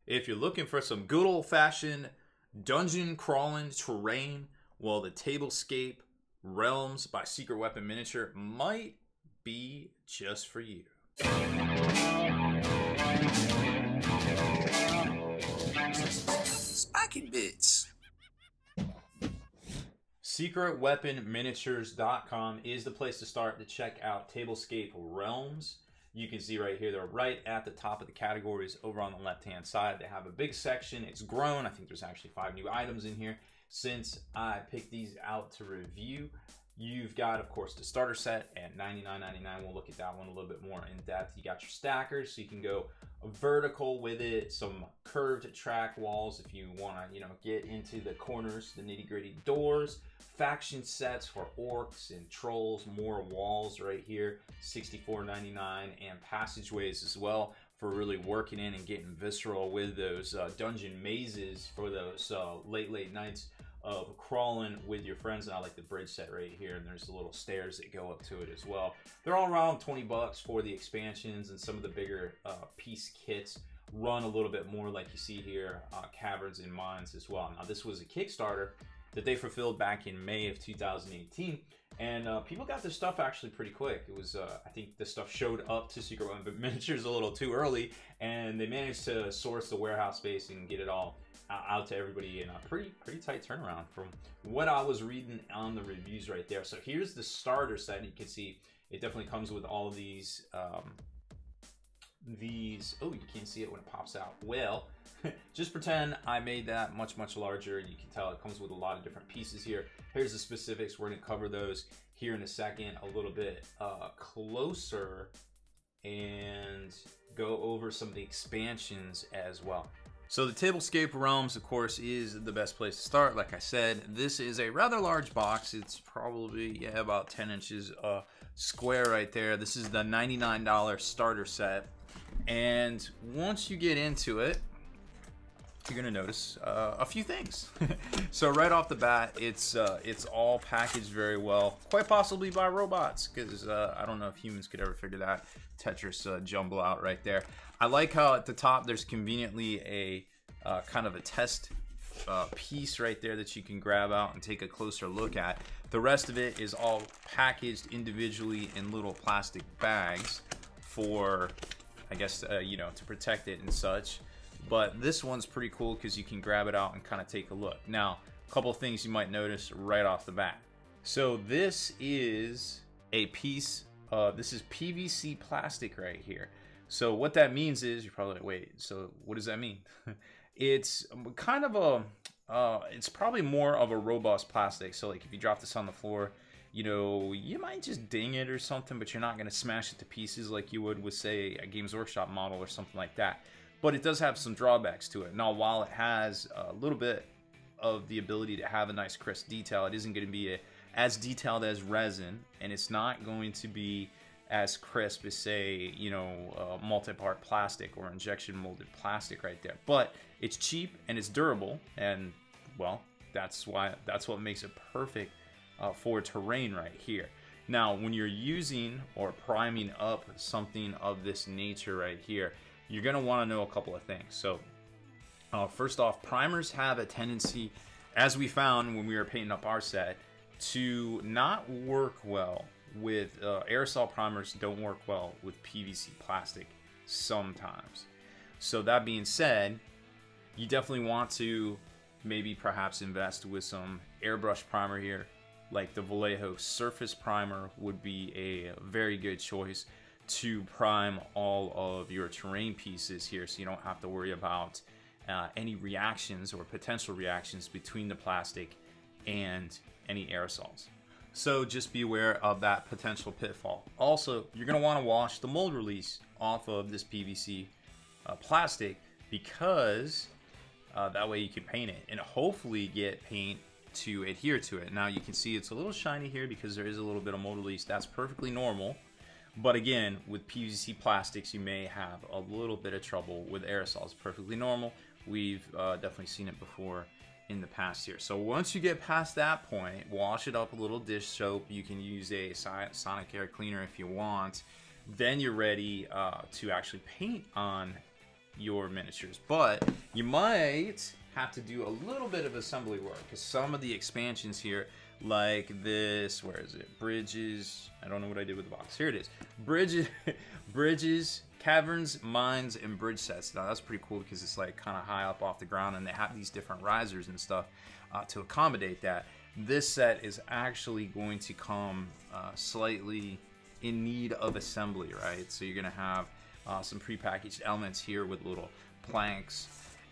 If you're looking for some good old-fashioned dungeon crawling terrain, well, the Tablescape Realms by Secret Weapon Miniature might be just for you. Spiking bits. SecretWeaponMiniatures.com is the place to start to check out Tablescape Realms. You can see right here, they're right at the top of the categories over on the left-hand side. They have a big section. It's grown. I think there's actually 5 new items in here since I picked these out to review. You've got, of course, the starter set at $99.99. We'll look at that one a little bit more in depth. You got your stackers, so you can go vertical with it. Some curved track walls if you want to, get into the corners, the nitty-gritty doors. Faction sets for orcs and trolls. More walls right here, $64.99, and passageways as well for really working in and getting visceral with those dungeon mazes for those late nights of crawling with your friends. And I like the bridge set right here, and there's the little stairs that go up to it as well. They're all around 20 bucks for the expansions, and some of the bigger piece kits run a little bit more, like you see here, Caverns and Mines as well. Now this was a Kickstarter that they fulfilled back in May of 2018, and people got this stuff actually pretty quick. It was, I think this stuff showed up to Secret Weapon Miniatures a little too early, and they managed to source the warehouse space and get it all out to everybody in a pretty tight turnaround from what I was reading on the reviews right there. So here's the starter set. You can see it definitely comes with all of these oh, you can't see it when it pops out. Well, just pretend I made that much larger. You can tell it comes with a lot of different pieces here. Here's the specifics. We're going to cover those here in a second a little bit closer and go over some of the expansions as well. So the Tablescape Realms, of course, is the best place to start. Like I said, this is a rather large box. It's probably, about 10 inches square right there. This is the $99 starter set. And once you get into it, you're gonna notice a few things. So right off the bat, it's all packaged very well, quite possibly by robots, because I don't know if humans could ever figure that Tetris jumble out right there. I like how at the top there's conveniently a kind of a test piece right there that you can grab out and take a closer look at. The rest of it is all packaged individually in little plastic bags for, I guess, to protect it and such. But this one's pretty cool because you can grab it out and kind of take a look. Now, a couple of things you might notice right off the bat. So this is a piece of, this is PVC plastic right here. So what that means is, you're probably like, wait, so what does that mean? It's kind of a, it's probably more of a robust plastic. So like if you drop this on the floor, you might just ding it or something, but you're not going to smash it to pieces like you would with, say, a Games Workshop model or something like that. But it does have some drawbacks to it. Now, while it has a little bit of the ability to have a nice crisp detail, it isn't going to be as detailed as resin, and it's not going to be as crisp as, say, multi-part plastic or injection molded plastic right there. But it's cheap and it's durable, and well, that's what makes it perfect for terrain right here. Now, when you're using or priming up something of this nature right here, you're going to want to know a couple of things. So first off, primers have a tendency, as we found when we were painting up our set, to not work well with aerosol primers. Don't work well with PVC plastic sometimes. So that being said, you definitely want to maybe perhaps invest with some airbrush primer here, like the Vallejo Surface Primer would be a very good choice to prime all of your terrain pieces here, so you don't have to worry about any reactions or potential reactions between the plastic and any aerosols. So just be aware of that potential pitfall. Also, you're going to want to wash the mold release off of this PVC plastic, because that way you can paint it and hopefully get paint to adhere to it. Now you can see it's a little shiny here because there is a little bit of mold release. That's perfectly normal. But again, with PVC plastics, you may have a little bit of trouble with aerosols. Perfectly normal. We've definitely seen it before in the past here. So once you get past that point, wash it up a little dish soap. You can use a sonic air cleaner if you want. Then you're ready to actually paint on your miniatures. But you might have to do a little bit of assembly work, because some of the expansions here, like this, where is it? Bridges. I don't know what I did with the box. Here it is. Bridges, caverns, mines, and bridge sets. Now that's pretty cool because it's like kind of high up off the ground, and they have these different risers and stuff to accommodate that. This set is actually going to come slightly in need of assembly, right? So you're gonna have some prepackaged elements here with little planks,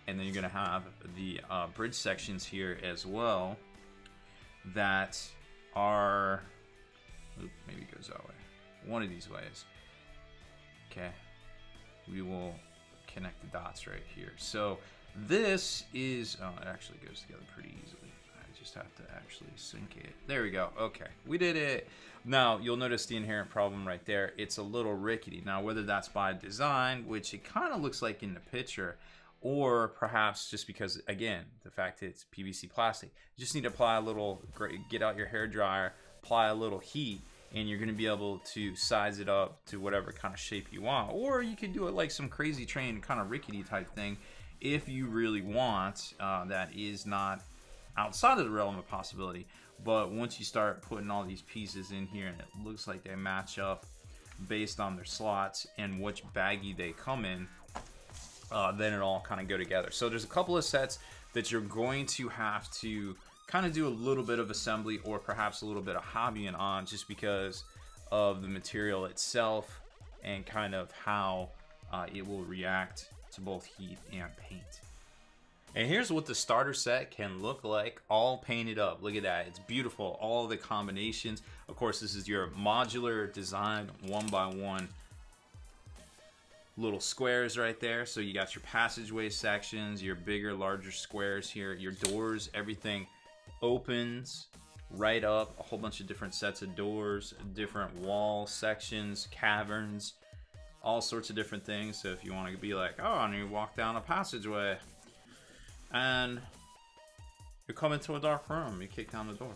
and then you're gonna have the bridge sections here as well that are, maybe it goes that way, one of these ways. Okay, we will connect the dots right here. So this is, oh, it actually goes together pretty easily. I just have to actually sync it. There we go. Okay, we did it. Now you'll notice the inherent problem right there. It's a little rickety. Now whether that's by design, which it kind of looks like in the picture, or perhaps just because, again, the fact that it's PVC plastic, you just need to apply a little, get out your hair dryer, apply a little heat, and you're gonna be able to size it up to whatever kind of shape you want. Or you could do it like some crazy train kind of rickety type thing if you really want. That is not outside of the realm of possibility. But once you start putting all these pieces in here and it looks like they match up based on their slots and which baggie they come in, then it all kind of go together. So there's a couple of sets that you're going to have to kind of do a little bit of assembly or perhaps a little bit of hobbying on, just because of the material itself and kind of how it will react to both heat and paint. And here's what the starter set can look like all painted up. Look at that, it's beautiful, all the combinations. Of course, this is your modular design 1x1 little squares right there. So you got your passageway sections, your bigger, larger squares here, your doors, everything opens right up, a whole bunch of different sets of doors, different wall sections, caverns, all sorts of different things. So if you want to be like, oh, and you walk down a passageway and you come into a dark room, you kick down the door.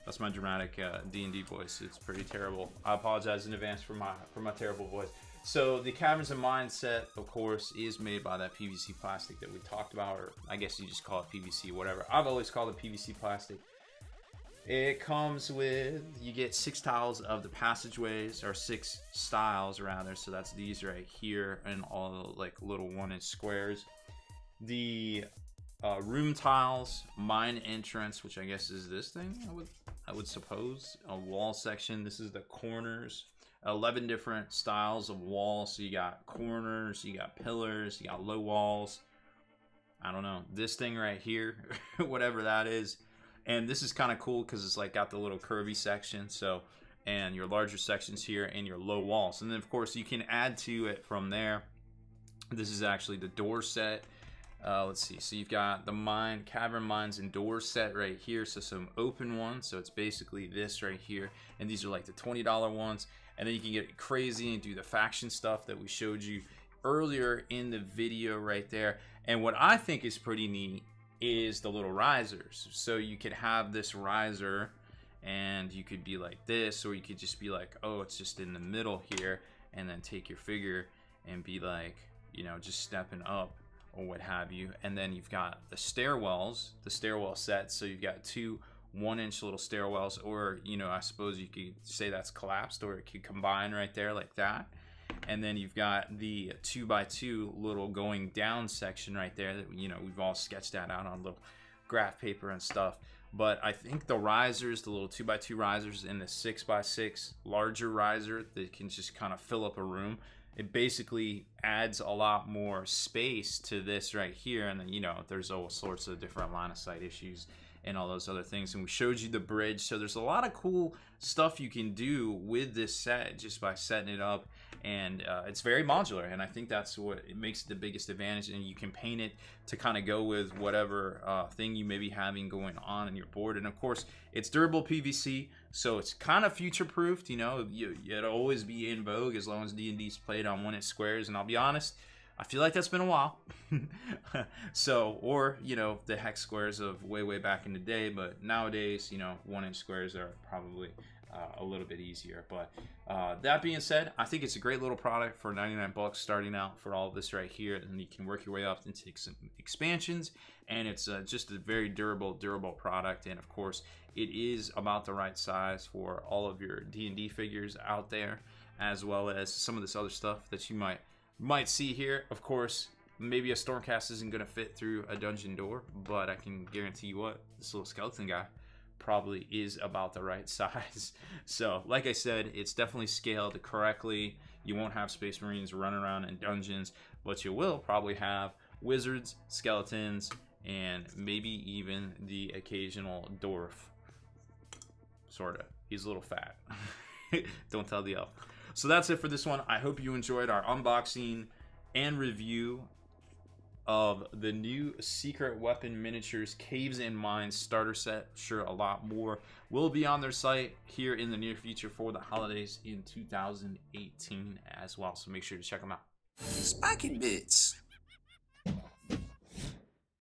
That's my dramatic D&D voice. It's pretty terrible. I apologize in advance for my terrible voice. So the Caverns and Mines set, of course, is made by that PVC plastic that we talked about, or I guess you just call it PVC, whatever. I've always called it PVC plastic. It comes with, you get 6 tiles of the passageways, or 6 styles rather. So that's these right here, and all the like little 1-inch squares. The room tiles, mine entrance, which I guess is this thing, I would suppose. A wall section. This is the corners. 11 different styles of walls. So you got corners, you got pillars, you got low walls. I don't know, this thing right here, whatever that is. And this is kind of cool because it's like got the little curvy section. So, and your larger sections here and your low walls. And then of course you can add to it from there. This is actually the door set. Let's see, so you've got the cavern mines and doors set right here. So some open ones, so it's basically this right here, and these are like the $20 ones. And then you can get crazy and do the faction stuff that we showed you earlier in the video right there. And what I think is pretty neat is the little risers. So you could have this riser and you could be like this, or you could just be like, oh, it's just in the middle here, and then take your figure and be like, you know, just stepping up or what have you. And then you've got the stairwells, the stairwell set. So you've got 2 1-inch little stairwells, or you know, I suppose you could say that's collapsed, or it could combine right there like that. And then you've got the 2x2 little going down section right there that, you know, we've all sketched that out on little graph paper and stuff. But I think the risers, the little 2x2 risers, and the 6x6 larger riser that can just kind of fill up a room, it basically adds a lot more space to this right here. And then, you know, there's all sorts of different line of sight issues and all those other things. And we showed you the bridge. So there's a lot of cool stuff you can do with this set just by setting it up. And it's very modular. And I think that's what it makes it the biggest advantage. And you can paint it to kind of go with whatever thing you may be having going on in your board. And of course, it's durable PVC. So it's kind of future-proofed. You know, it'll always be in vogue as long as D&D's played on 1-inch squares. And I'll be honest, I feel like that's been a while. So, or, you know, the hex squares of way back in the day, but nowadays, you know, 1-inch squares are probably a little bit easier. But that being said, I think it's a great little product for 99 bucks starting out for all of this right here, and you can work your way up into some expansions, and it's just a very durable product. And of course, it is about the right size for all of your D&D figures out there, as well as some of this other stuff that you might see here. Of course, maybe a Stormcast isn't going to fit through a dungeon door, but I can guarantee you what, this little skeleton guy probably is about the right size. So like I said, it's definitely scaled correctly. You won't have Space Marines running around in dungeons, but you will probably have wizards, skeletons, and maybe even the occasional dwarf. Sorta. He's a little fat. Don't tell the elf. So that's it for this one. I hope you enjoyed our unboxing and review of the new Secret Weapon Miniatures Caves and Mines starter set. Sure, a lot more will be on their site here in the near future for the holidays in 2018 as well. So make sure to check them out. Spiking bits.